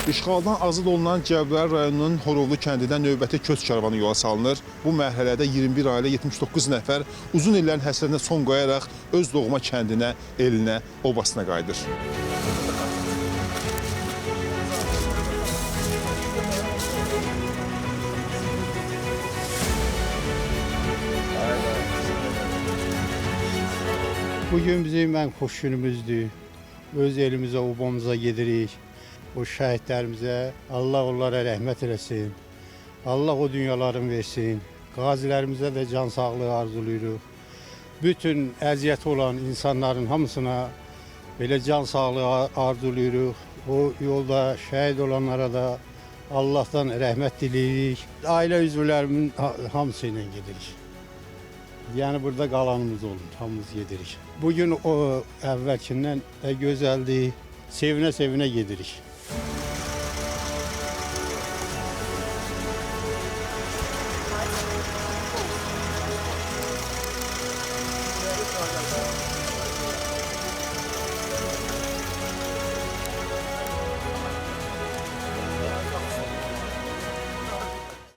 İşğaldan azad olunan Cəbrayıl rayonunun Horovlu kəndindən növbəti köç karvanı yola salınır. Bu mərhələdə 21 ailə 79 nəfər uzun illərin həsrətinə son qoyaraq öz doğma kəndinə, elinə, obasına qayıdır. Bugün bizim en xoş günümüzdür. Öz elimizə, obamıza gedirik. O şəhidlərimizə Allah onlara rəhmət eləsin. Allah o dünyalarını versin. Qazilərimizə də can sağlığı arzulayırıq. Bütün əziyyəti olan insanların hamısına belə can sağlığı arzulayırıq. O yolda şəhid olanlara da Allah'tan rəhmət diləyirik. Ailə üzvlərimin hamısı ilə gedirik. Yani burada qalanımız olur, hamımız gedirik. Bugün o əvvəlkindən də gözəldir, sevinə-sevinə gedirik.